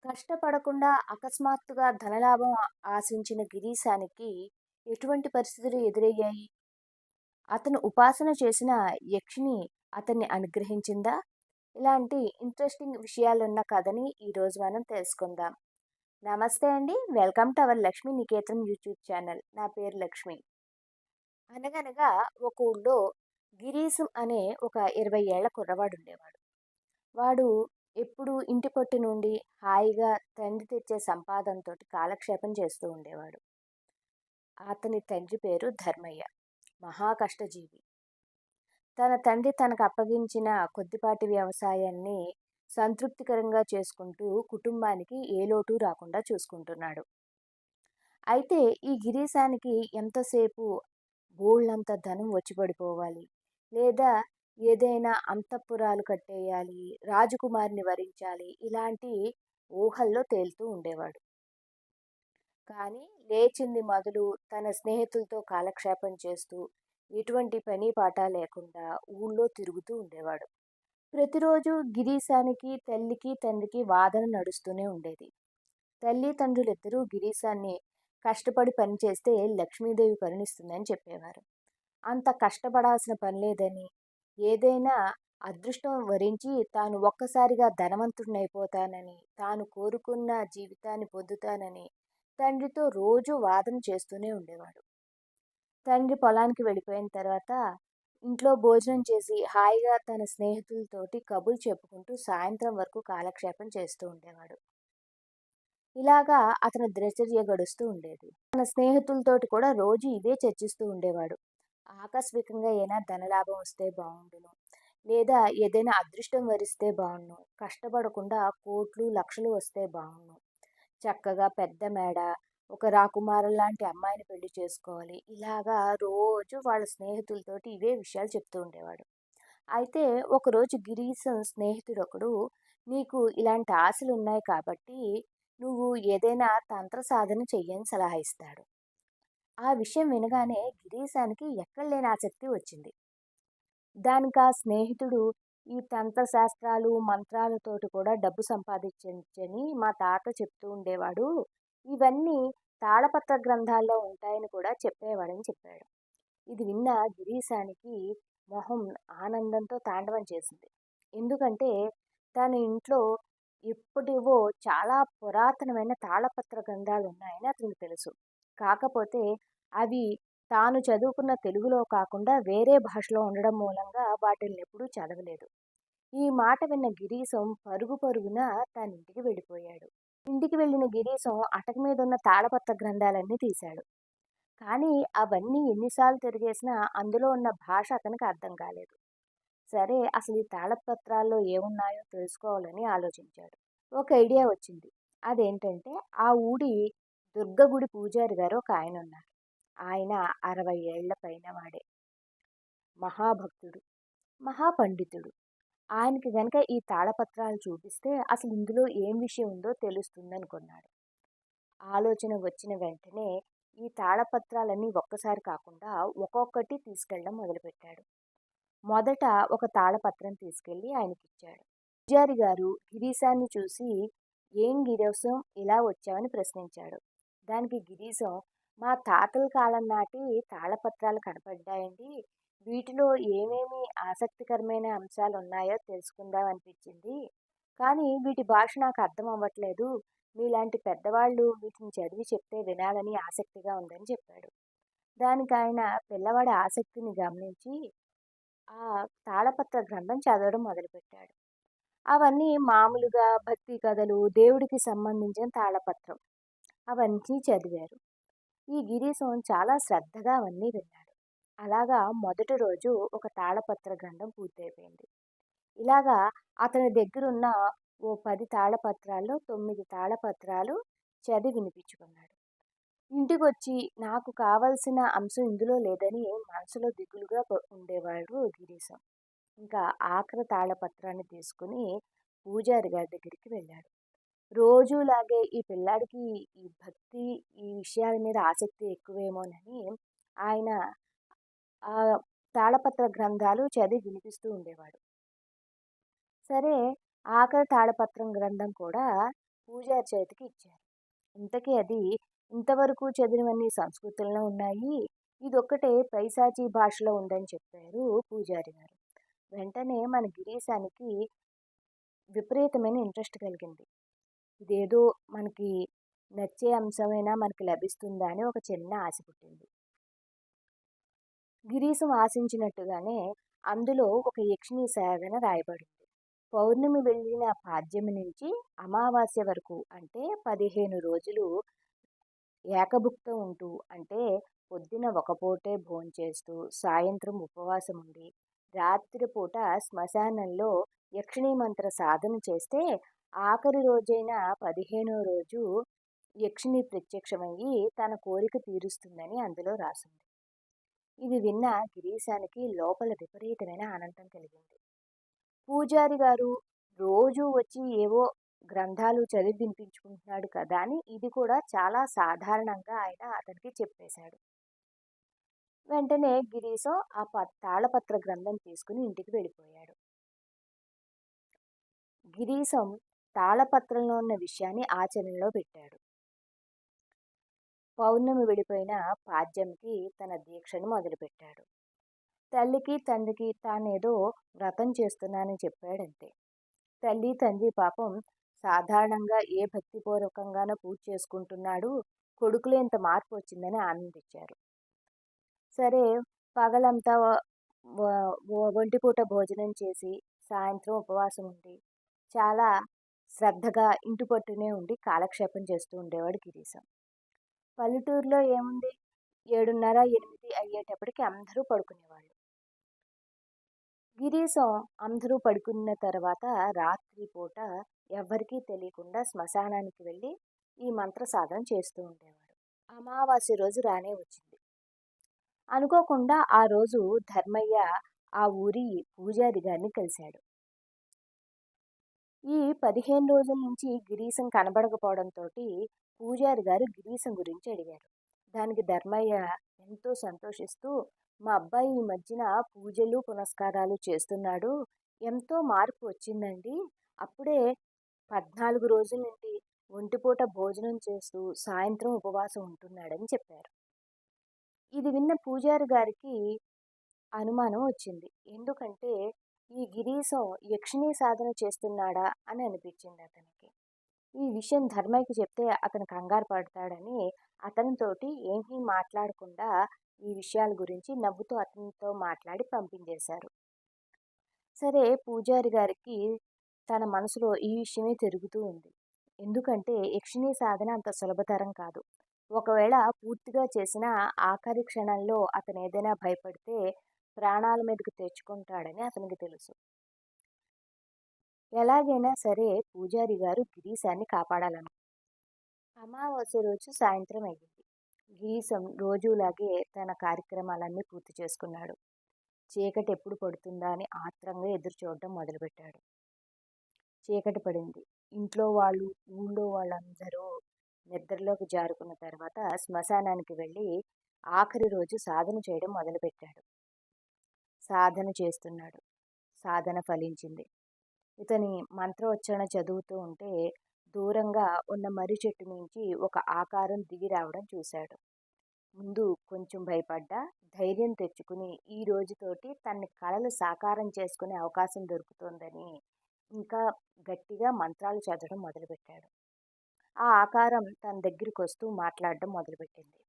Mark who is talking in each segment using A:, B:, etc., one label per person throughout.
A: కష్టపడకుండా అకస్మాత్తుగా ధనలాభం ఆశించిన గిరీశానికి ఎటువంటి పరిస్థితులు ఎదురయ్యాయి? అతను ఉపాసన చేసిన యక్షిని అతన్ని అనుగ్రహించిందా? ఇలాంటి ఇంట్రెస్టింగ్ విషయాలున్న కథని ఈరోజు మనం తెలుసుకుందాం. నమస్తే అండి. Welcome to our Lakshmi Niketan YouTube channel. నా పేరు లక్ష్మి. అనగనగా ఒక ఊళ్ళో గిరీశం అనే ఒక 20 ఏళ్ల కుర్రవాడు ఉండేవాడు. వాడు ఎప్పుడూ ఇంటి పట్టు నుండి హాయిగా తండ్రి తెచ్చే సంపాదనతోటి కాలక్షేపం చేస్తూ ఉండేవాడు. అతని తండ్రి పేరు ధర్మయ్య. మహా కష్టజీవి. తన తండ్రి తనకు అప్పగించిన కొద్దిపాటి వ్యవసాయాన్ని సంతృప్తికరంగా చేసుకుంటూ కుటుంబానికి ఏ లోటు రాకుండా చూసుకుంటున్నాడు. అయితే ఈ గిరీశానికి ఎంతసేపు బోళ్ళంత ధనం వచ్చి పడిపోవాలి, లేదా ఏదైనా అంతఃపురాలు కట్టేయాలి, రాజకుమారిని వరించాలి, ఇలాంటి ఊహల్లో తేలుతూ ఉండేవాడు. కానీ లేచింది మొదలు తన స్నేహితులతో కాలక్షేపం చేస్తూ ఎటువంటి పని పాట లేకుండా ఊళ్ళో తిరుగుతూ ఉండేవాడు. ప్రతిరోజు గిరీశానికి తల్లికి తండ్రికి వాదన నడుస్తూనే ఉండేది. తల్లిదండ్రులిద్దరూ గిరీశాన్ని కష్టపడి పనిచేస్తే లక్ష్మీదేవి కరుణిస్తుందని చెప్పేవారు. అంత కష్టపడాల్సిన పని లేదని, ఏదైనా అదృష్టం వరించి తాను ఒక్కసారిగా ధనవంతుడినైపోతానని, తాను కోరుకున్న జీవితాన్ని పొందుతానని తండ్రితో రోజూ వాదన చేస్తూనే ఉండేవాడు. తండ్రి పొలానికి వెళ్ళిపోయిన తర్వాత ఇంట్లో భోజనం చేసి హాయిగా తన స్నేహితులతోటి కబుర్లు చెప్పుకుంటూ సాయంత్రం వరకు కాలక్షేపం చేస్తూ ఉండేవాడు. ఇలాగా అతని దినచర్య గడుస్తూ ఉండేది. తన స్నేహితులతోటి కూడా రోజు ఇదే చర్చిస్తూ ఉండేవాడు. ఆకస్మికంగా ఏదైనా ధనలాభం వస్తే బావుండును. లేదా ఏదైనా అదృష్టం వరిస్తే బావుండును. కష్టపడకుండా కోట్లు, లక్షలు వస్తే బావుండును. చక్కగా పెద్ద మేడ, ఒక రాకుమారుల్లాంటి అమ్మాయిని పెళ్లి చేసుకోవాలి. ఇలాగా రోజు వాళ్ళ స్నేహితులతోటి ఇవే విషయాలు చెప్తూ ఉండేవాడు. అయితే ఒకరోజు గిరీశం స్నేహితుడొకడు, "నీకు ఇలాంటి ఆశలున్నాయి కాబట్టి నువ్వు ఏదైనా తంత్ర సాధన చెయ్యని" సలహా ఇస్తాడు. ఆ విషయం వినగానే గిరీశానికి ఎక్కడలేని ఆసక్తి వచ్చింది. దానికా స్నేహితుడు, "ఈ తంత్ర శాస్త్రాలు, మంత్రాలతోటి కూడా డబ్బు సంపాదించొచ్చని మా తాత చెప్తూ ఉండేవాడు. ఇవన్నీ తాళపత్ర గ్రంథాల్లో ఉంటాయని కూడా చెప్పేవాడని" చెప్పాడు. ఇది విన్న గిరీశానికి మొహం ఆనందంతో తాండవం చేసింది. ఎందుకంటే తన ఇంట్లో ఇప్పటివో చాలా పురాతనమైన తాళపత్ర గ్రంథాలు ఉన్నాయని అతనికి తెలుసు. కాకపోతే అవి తాను చదువుకున్న తెలుగులో కాకుండా వేరే భాషలో ఉండడం మూలంగా వాటిల్నెప్పుడూ చదవలేదు. ఈ మాట విన్న గిరీశం పరుగు పరుగున తన ఇంటికి వెళ్ళిపోయాడు. ఇంటికి వెళ్ళిన గిరీశం అటక మీదున్న తాళపత్ర గ్రంథాలన్నీ తీశాడు. కానీ అవన్నీ ఎన్నిసార్లు తిరిగేసినా అందులో ఉన్న భాష అతనికి అర్థం కాలేదు. సరే, అసలు ఈ తాళపత్రాల్లో ఏమున్నాయో తెలుసుకోవాలని ఆలోచించాడు. ఒక ఐడియా వచ్చింది. అదేంటంటే ఆ ఊరి దుర్గ గుడి పూజారి గారు ఒక ఆయనున్నారు. ఆయన 60 ఏళ్ల పైన వాడే. మహాభక్తుడు, మహాపండితుడు. ఆయనకి గనక ఈ తాళపత్రాలు చూపిస్తే అసలు ఇందులో ఏం విషయం ఉందో తెలుస్తుందనుకున్నాడు. ఆలోచన వచ్చిన వెంటనే ఈ తాళపత్రాలన్నీ ఒక్కసారి కాకుండా ఒక్కొక్కటి తీసుకెళ్ళడం మొదలుపెట్టాడు. మొదట ఒక తాళపత్రం తీసుకెళ్ళి ఆయనకిచ్చాడు. పూజారి గారు గిరీశాన్ని చూసి, "ఏం గిరీశం ఇలా వచ్చావని" ప్రశ్నించాడు. దానికి గిరీశం, "మా తాతల కాలం నాటి తాళపత్రాలు కనపడ్డాయండి. వీటిలో ఏమేమి ఆసక్తికరమైన అంశాలు ఉన్నాయో తెలుసుకుందాం అనిపించింది. కానీ వీటి భాష నాకు అర్థం అవ్వట్లేదు. మీలాంటి పెద్దవాళ్ళు వీటిని చదివి చెప్తే వినాలని ఆసక్తిగా ఉందని" చెప్పాడు. దానికి ఆయన పిల్లవాడి ఆసక్తిని గమనించి ఆ తాళపత్ర గ్రంథం చదవడం మొదలుపెట్టాడు. అవన్నీ మామూలుగా భక్తి కథలు, దేవుడికి సంబంధించిన తాళపత్రం. అవన్నీ చదివారు. ఈ గిరీశం చాలా శ్రద్ధగా అవన్నీ విన్నాడు. అలాగా మొదటి రోజు ఒక తాళపత్ర గ్రంథం పూర్తయిపోయింది. ఇలాగా అతని దగ్గరున్న ఓ 10 తాళపత్రాల్లో 9 తాళపత్రాలు చదివి వినిపించుకున్నాడు. ఇంటికొచ్చి నాకు కావలసిన అంశం ఇందులో లేదని మనసులో దిగులుగా ఉండేవాడు గిరీశం. ఇంకా ఆఖరి తాళపత్రాన్ని తీసుకుని పూజారి గారి దగ్గరికి వెళ్ళాడు. రోజులాగే ఈ పిల్లాడికి ఈ భక్తి, ఈ విషయాల మీద ఆసక్తి ఎక్కువేమోనని ఆయన ఆ తాళపత్ర గ్రంథాలు చదివి వినిపిస్తూ ఉండేవాడు. సరే, ఆఖరి తాళపత్రం గ్రంథం కూడా పూజారి చేతికి ఇచ్చారు. ఇంతకీ అది ఇంతవరకు చదివినవన్నీ సంస్కృతంలో ఉన్నాయి. ఇదొక్కటే పైశాచీ భాషలో ఉందని చెప్పారు పూజారి గారు. వెంటనే మన గిరీశానికి విపరీతమైన ఇంట్రెస్ట్ కలిగింది. ఇదేదో మనకి నచ్చే అంశమైనా మనకి లభిస్తుందా అని ఒక చిన్న ఆశ పుట్టింది. గిరీశం ఆశించినట్టుగానే అందులో ఒక యక్షిణీ సాధన రాయబడింది. పౌర్ణమి వెళ్ళిన పాడ్యమి నుంచి అమావాస్య వరకు అంటే 15 రోజులు ఏకభుక్తం ఉంటూ అంటే పొద్దున ఒక పూటే భోంచేస్తూ సాయంత్రం ఉపవాసం ఉండి రాత్రిపూట శ్మశానంలో యక్షిణీ మంత్ర సాధన చేస్తే ఆఖరి రోజైన 15వ రోజు యక్షిణి ప్రత్యక్షమయ్యి తన కోరిక తీరుస్తుందని అందులో రాసింది. ఇది విన్న గిరీశానికి లోపల విపరీతమైన ఆనందం కలిగింది. పూజారి గారు రోజూ వచ్చి ఏవో గ్రంథాలు చదివి వినిపించుకుంటున్నాడు కదా అని ఇది కూడా చాలా సాధారణంగా ఆయన అతనికి చెప్పేశాడు. వెంటనే గిరీశం ఆ తాళపత్ర గ్రంథం తీసుకుని ఇంటికి వెళ్ళిపోయాడు. గిరీశం తాళపత్రంలో ఉన్న విషయాన్ని ఆచరణలో పెట్టాడు. పౌర్ణమి విడిపోయిన పాడ్యంకి తన దీక్షను మొదలుపెట్టాడు. తల్లికి తండ్రికి తానేదో వ్రతం చేస్తున్నానని చెప్పాడంతే. తల్లి తండ్రి పాపం సాధారణంగా ఏ భక్తిపూర్వకంగానో పూజ చేసుకుంటున్నాడు, కొడుకులో ఇంత మార్పు వచ్చిందని ఆనందించారు. సరే, పగలంతా ఒంటిపూట భోజనం చేసి సాయంత్రం ఉపవాసం ఉండి చాలా శ్రద్ధగా ఇంటి పట్టునే ఉండి కాలక్షేపం చేస్తూ ఉండేవాడు గిరీశం. పల్లెటూరులో ఏముంది, 7:30, 8 అయ్యేటప్పటికి అందరూ పడుకునేవాళ్ళు. గిరీశం అందరూ పడుకున్న తర్వాత రాత్రి పూట ఎవ్వరికీ తెలియకుండా శ్మశానానికి వెళ్ళి ఈ మంత్ర సాధన చేస్తూ ఉండేవాడు. అమావాస్య రోజు రానే వచ్చింది. అనుకోకుండా ఆ రోజు ధర్మయ్య ఆ ఊరి పూజారి గారిని కలిశాడు. ఈ 15 రోజుల నుంచి గిరీశం కనబడకపోవడంతో పూజారి గారు గిరీశం గురించి అడిగారు. దానికి ధర్మయ్య ఎంతో సంతోషిస్తూ, మా అబ్బాయి ఈ మధ్యన పూజలు పునస్కారాలు చేస్తున్నాడు, ఎంతో మార్పు వచ్చిందండి, అప్పుడే 14 రోజుల నుండి ఒంటిపూట భోజనం చేస్తూ సాయంత్రం ఉపవాసం ఉంటున్నాడని చెప్పారు. ఇది విన్న పూజారి గారికి అనుమానం వచ్చింది. ఎందుకంటే ఈ గిరీశం యక్షిణీ సాధన చేస్తున్నాడా అని అనిపించింది అతనికి. ఈ విషయం ధర్మయ్యకి చెప్తే అతను కంగారు పడతాడని అతనితోటి ఏమీ మాట్లాడకుండా ఈ విషయాల గురించి నవ్వుతూ అతనితో మాట్లాడి పంపించేశారు. సరే, పూజారి గారికి తన మనసులో ఈ విషయమే తిరుగుతూ ఉంది. ఎందుకంటే యక్షిణీ సాధన అంత సులభతరం కాదు. ఒకవేళ పూర్తిగా చేసిన ఆఖరి క్షణంలో అతను ఏదైనా భయపడితే ప్రాణాల మీదకు తెచ్చుకుంటాడని అతనికి తెలుసు. ఎలాగైనా సరే పూజారి గారు గిరీశాన్ని కాపాడాలను. అమావాస్య రోజు సాయంత్రం అయ్యింది. గిరీశం రోజులాగే తన కార్యక్రమాలన్నీ పూర్తి చేసుకున్నాడు. చీకటి ఎప్పుడు పడుతుందా అని ఆత్రంగా ఎదురు చూడడం మొదలుపెట్టాడు. చీకటి పడింది. ఇంట్లో వాళ్ళు, ఊళ్ళో వాళ్ళందరూ నిద్రలోకి జారుకున్న తర్వాత శ్మశానానికి వెళ్ళి ఆఖరి రోజు సాధన చేయడం మొదలుపెట్టాడు. సాధన చేస్తున్నాడు. సాధన ఫలించింది. ఇతని మంత్రోచ్చరణ చదువుతూ ఉంటే దూరంగా ఉన్న మర్రి చెట్టు నుంచి ఒక ఆకారం దిగి రావడం చూశాడు. ముందు కొంచెం భయపడ్డా ధైర్యం తెచ్చుకుని ఈ రోజుతోటి తన కలలు సాకారం చేసుకునే అవకాశం దొరుకుతోందని ఇంకా గట్టిగా మంత్రాలు చదవడం మొదలుపెట్టాడు. ఆ ఆకారం తన దగ్గరికి వస్తూ మాట్లాడడం మొదలుపెట్టింది.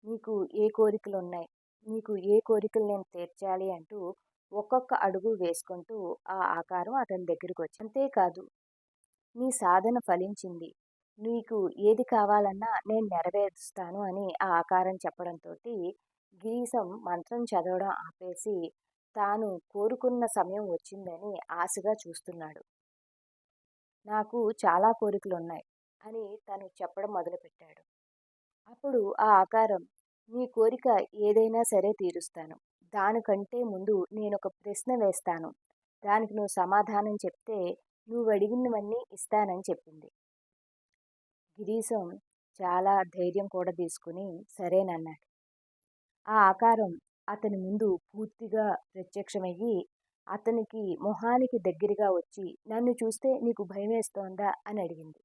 A: నీకు ఏ కోరికలు ఉన్నాయి, నీకు ఏ కోరికలు నేను తీర్చాలి అంటూ ఒక్కొక్క అడుగు వేసుకుంటూ ఆ ఆకారం అతని దగ్గరికి వచ్చి, అంతేకాదు నీ సాధన ఫలించింది, నీకు ఏది కావాలన్నా నేను నెరవేరుస్తాను అని ఆ ఆకారం చెప్పడంతో గిరీశం మంత్రం చదవడం ఆపేసి తాను కోరుకున్న సమయం వచ్చిందని ఆశగా చూస్తున్నాడు. నాకు చాలా కోరికలు ఉన్నాయి అని తను చెప్పడం మొదలుపెట్టాడు. అప్పుడు ఆ ఆకారం, నీ కోరిక ఏదైనా సరే తీరుస్తాను, దానికంటే ముందు నేను ఒక ప్రశ్న వేస్తాను, దానికి నువ్వు సమాధానం చెప్తే నువ్వు అడిగినవన్నీ ఇస్తానని చెప్పింది. గిరీశం చాలా ధైర్యం కూడా తీసుకుని సరేనన్నాడు. ఆ ఆకారం అతని ముందు పూర్తిగా ప్రత్యక్షమయ్యి అతనికి మొహానికి దగ్గరగా వచ్చి, "నన్ను చూస్తే నీకు భయమేస్తోందా?" అని అడిగింది.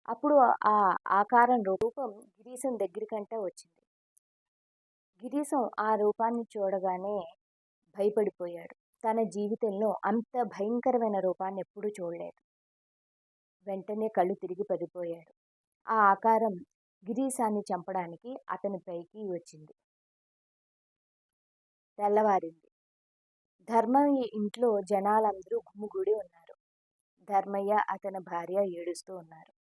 A: అప్పుడు ఆ ఆకారం రూపం గిరీశం దగ్గరికంటే వచ్చింది. గిరీశం ఆ రూపాన్ని చూడగానే భయపడిపోయాడు. తన జీవితంలో అంత భయంకరమైన రూపాన్ని ఎప్పుడూ చూడలేదు. వెంటనే కళ్ళు తిరిగి పడిపోయాడు. ఆ ఆకారం గిరీశాన్ని చంపడానికి అతని పైకి వచ్చింది. తెల్లవారింది. ధర్మయ్య ఇంట్లో జనాలందరూ గుమిగూడి ఉన్నారు. ధర్మయ్య, అతని భార్య ఏడుస్తూ ఉన్నారు.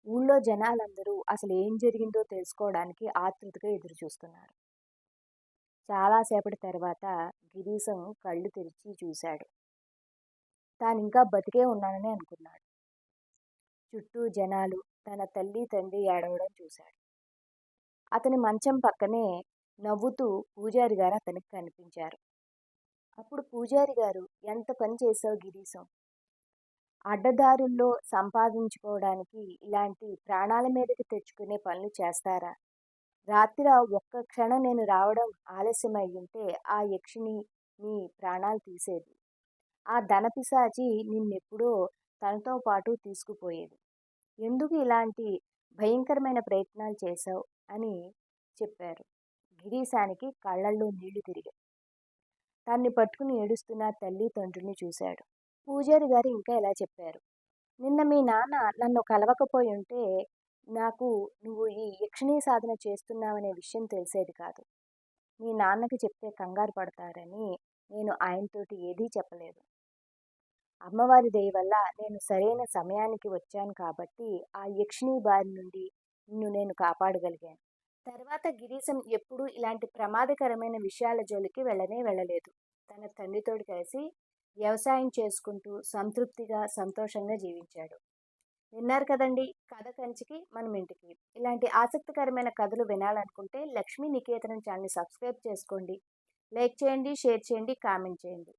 A: ఊళ్ళో జనాలందరూ అసలు ఏం జరిగిందో తెలుసుకోవడానికి ఆతృతగా ఎదురుచూస్తున్నారు. చాలా సేపటి తర్వాత గిరీశం కళ్ళు తెరిచి చూశాడు. తానింకా బతికే ఉన్నానని అనుకున్నాడు. చుట్టూ జనాలు, తన తల్లి తండ్రి ఏడవడం చూశాడు. అతని మంచం పక్కనే నవ్వుతూ పూజారి గారు అతనికి కనిపించారు. అప్పుడు పూజారి గారు, "ఎంత పని చేశావు గిరీశం? అడ్డదారుల్లో సంపాదించుకోవడానికి ఇలాంటి ప్రాణాల మీదకి తెచ్చుకునే పనులు చేస్తారా? రాత్రి ఒక్క క్షణం నేను రావడం ఆలస్యమయ్యుంటే ఆ యక్షిని నీ ప్రాణాలు తీసేది. ఆ ధనపిశాచి నిన్నెప్పుడో తనతో పాటు తీసుకుపోయేది. ఎందుకు ఇలాంటి భయంకరమైన ప్రయత్నాలు చేశావు?" అని చెప్పారు. గిరీశానికి కళ్ళల్లో నీళ్లు తిరిగాయి. తన్ని పట్టుకుని ఏడుస్తున్న తల్లి తండ్రిని చూశాడు. పూజారి గారు ఇంకా ఇలా చెప్పారు, "నిన్న మీ నాన్న నన్ను కలవకపోయుంటే నాకు నువ్వు ఈ యక్షిణీ సాధన చేస్తున్నావనే విషయం తెలిసేది కాదు. మీ నాన్నకి చెప్తే కంగారు పడతారని నేను ఆయనతోటి ఏదీ చెప్పలేదు. అమ్మవారి దయ వల్ల నేను సరైన సమయానికి వచ్చాను కాబట్టి ఆ యక్షిణీ బారి నుండి నిన్ను నేను కాపాడగలిగాను." తర్వాత గిరీశం ఎప్పుడూ ఇలాంటి ప్రమాదకరమైన విషయాల జోలికి వెళ్ళనే వెళ్ళలేదు. తన తండ్రితోటి కలిసి వ్యవసాయం చేసుకుంటూ సంతృప్తిగా, సంతోషంగా జీవించాడు. విన్నారు కదండి, కథ కంచికి మనం ఇంటికి. ఇలాంటి ఆసక్తికరమైన కథలు వినాలనుకుంటే లక్ష్మీ నికేతనం ఛానల్ని సబ్స్క్రైబ్ చేసుకోండి. లైక్ చేయండి, షేర్ చేయండి, కామెంట్ చేయండి.